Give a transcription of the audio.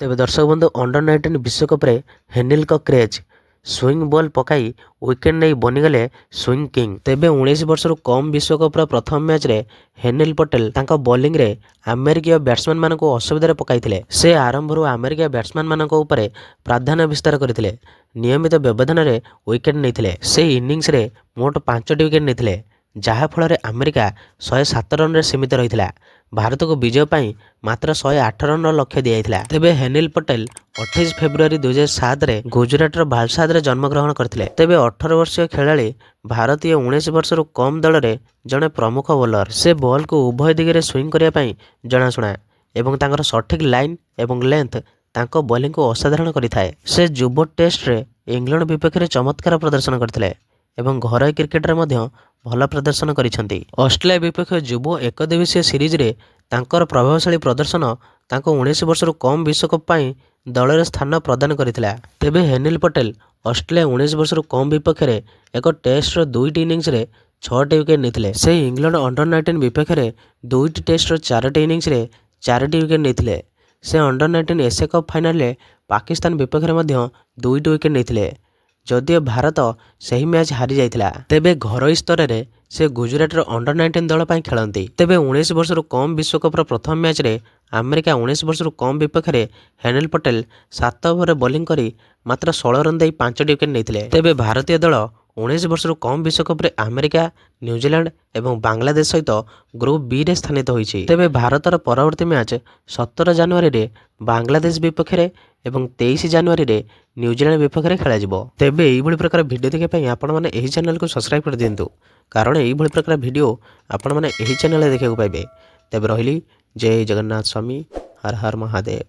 ତେବେ ଦର୍ଶକ ବନ୍ଧୁ ଅଣ୍ଡର-19 ବିଶ୍ୱକପରେ ହେନିଲଙ୍କ କ୍ରେଜ୍ ସୁଇଂ ବଲ୍ ପକାଇ ୱିକେଟ୍ ନେଇ ବନିଗଲେ ସୁଇଂ କିଙ୍ଗ। ତେବେ 19 ବର୍ଷରୁ କମ୍ ବିଶ୍ୱକପର ପ୍ରଥମ ମ୍ୟାଚ୍ରେ ହେନିଲ ପଟେଲ ତାଙ୍କ ବୋଲିଂରେ ଆମେରିକୀୟ ବ୍ୟାଟ୍ସମ୍ୟାନମାନଙ୍କୁ ଅସୁବିଧାରେ ପକାଇଥିଲେ। ସେ ଆରମ୍ଭରୁ ଆମେରିକୀୟ ବ୍ୟାଟ୍ସମ୍ୟାନମାନଙ୍କ ଉପରେ ପ୍ରାଧାନ୍ୟ ବିସ୍ତାର କରିଥିଲେ, ନିୟମିତ ବ୍ୟବଧାନରେ ୱିକେଟ୍ ନେଇଥିଲେ। ସେ ଇନିଂସରେ ମୋଟ 5ଟି ୱିକେଟ୍ ନେଇଥିଲେ, ଯାହାଫଳରେ ଆମେରିକା 107 ରନରେ ସୀମିତ ରହିଥିଲା। ଭାରତକୁ ବିଜୟ ପାଇଁ ମାତ୍ର 108 ରନର ଲକ୍ଷ୍ୟ ଦିଆଯାଇଥିଲା। ତେବେ ହେନିଲ ପଟେଲ 28 ଫେବୃଆରୀ 2007ରେ ଗୁଜରାଟର ଭାଲସାଦରେ ଜନ୍ମଗ୍ରହଣ କରିଥିଲେ। ତେବେ 18 ବର୍ଷୀୟ ଖେଳାଳି ଭାରତୀୟ 19 ବର୍ଷରୁ କମ୍ ଦଳରେ ଜଣେ ପ୍ରମୁଖ ବୋଲର। ସେ ବଲକୁ ଉଭୟ ଦିଗରେ ସୁଇଂ କରିବା ପାଇଁ ଜଣାଶୁଣା ଏବଂ ତାଙ୍କର ସଠିକ୍ ଲାଇନ୍ ଏବଂ ଲେନ୍ଥ ତାଙ୍କ ବୋଲିଂକୁ ଅସାଧାରଣ କରିଥାଏ। ସେ ଯୁବ ଟେଷ୍ଟରେ ଇଂଲଣ୍ଡ ବିପକ୍ଷରେ ଚମତ୍କାର ପ୍ରଦର୍ଶନ କରିଥିଲେ ଏବଂ ଘରୋଇ କ୍ରିକେଟରେ ମଧ୍ୟ ଭଲ ପ୍ରଦର୍ଶନ କରିଛନ୍ତି। ଅଷ୍ଟ୍ରେଲିଆ ବିପକ୍ଷ ଯୁବ ଏକଦିବସୀୟ ସିରିଜରେ ତାଙ୍କର ପ୍ରଭାବଶାଳୀ ପ୍ରଦର୍ଶନ ତାଙ୍କୁ 19 ବର୍ଷରୁ କମ୍ ବିଶ୍ୱକପ ପାଇଁ ଦଳରେ ସ୍ଥାନ ପ୍ରଦାନ କରିଥିଲା। ତେବେ ହେନିଲ ପଟେଲ ଅଷ୍ଟ୍ରେଲିଆ 19 ବର୍ଷରୁ କମ୍ ବିପକ୍ଷରେ ଏକ ଟେଷ୍ଟର 2ଟି ଇନିଂସରେ 6ଟି ୱିକେଟ୍ ନେଇଥିଲେ। ସେ ଇଂଲଣ୍ଡ ଅଣ୍ଡର-19 ବିପକ୍ଷରେ 2ଟି ଟେଷ୍ଟର 4ଟି ଇନିଂସରେ 4ଟି ୱିକେଟ୍ ନେଇଥିଲେ। ସେ ଅଣ୍ଡର-19 ଏସିଆ କପ୍ ଫାଇନାଲରେ ପାକିସ୍ତାନ ବିପକ୍ଷରେ ମଧ୍ୟ 2ଟି ୱିକେଟ୍ ନେଇଥିଲେ, ଯଦିଓ ଭାରତ ସେହି ମ୍ୟାଚ୍ ହାରିଯାଇଥିଲା। ତେବେ ଘରୋଇ ସ୍ତରରେ ସେ ଗୁଜରାଟର ଅଣ୍ଡର-19 ଦଳ ପାଇଁ ଖେଳନ୍ତି। ତେବେ 19 ବର୍ଷରୁ କମ୍ ବିଶ୍ୱକପର ପ୍ରଥମ ମ୍ୟାଚ୍ରେ ଆମେରିକା 19 ବର୍ଷରୁ କମ୍ ବିପକ୍ଷରେ ହେନିଲ ପଟେଲ 7 ଓଭରରେ ବୋଲିଂ କରି ମାତ୍ର 16 ରନ୍ ଦେଇ 5ଟି ୱିକେଟ୍ ନେଇଥିଲେ। ତେବେ ଭାରତୀୟ ଦଳ 19 ବର୍ଷରୁ କମ୍ ବିଶ୍ୱକପରେ ଆମେରିକା, ନ୍ୟୁଜିଲାଣ୍ଡ ଏବଂ ବାଂଲାଦେଶ ସହିତ ଗ୍ରୁପ୍ ବିରେ ସ୍ଥାନିତ ହୋଇଛି। ତେବେ ଭାରତର ପରବର୍ତ୍ତୀ ମ୍ୟାଚ୍ 17 ଜାନୁଆରୀରେ ବାଂଲାଦେଶ ବିପକ୍ଷରେ ଏବଂ 23 ଜାନୁଆରୀରେ ନ୍ୟୁଜିଲାଣ୍ଡ ବିପକ୍ଷରେ ଖେଳାଯିବ। ତେବେ ଏଇଭଳି ପ୍ରକାର ଭିଡ଼ିଓ ଦେଖିବା ପାଇଁ ଆପଣମାନେ ଏହି ଚ୍ୟାନେଲକୁ ସବସ୍କ୍ରାଇବ୍ କରିଦିଅନ୍ତୁ, କାରଣ ଏଇଭଳି ପ୍ରକାର ଭିଡ଼ିଓ ଆପଣମାନେ ଏହି ଚ୍ୟାନେଲରେ ଦେଖିବାକୁ ପାଇବେ। ତେବେ ରହିଲି, ଜୟ ଜଗନ୍ନାଥ ସ୍ୱାମୀ, ହର ହର ମହାଦେବ।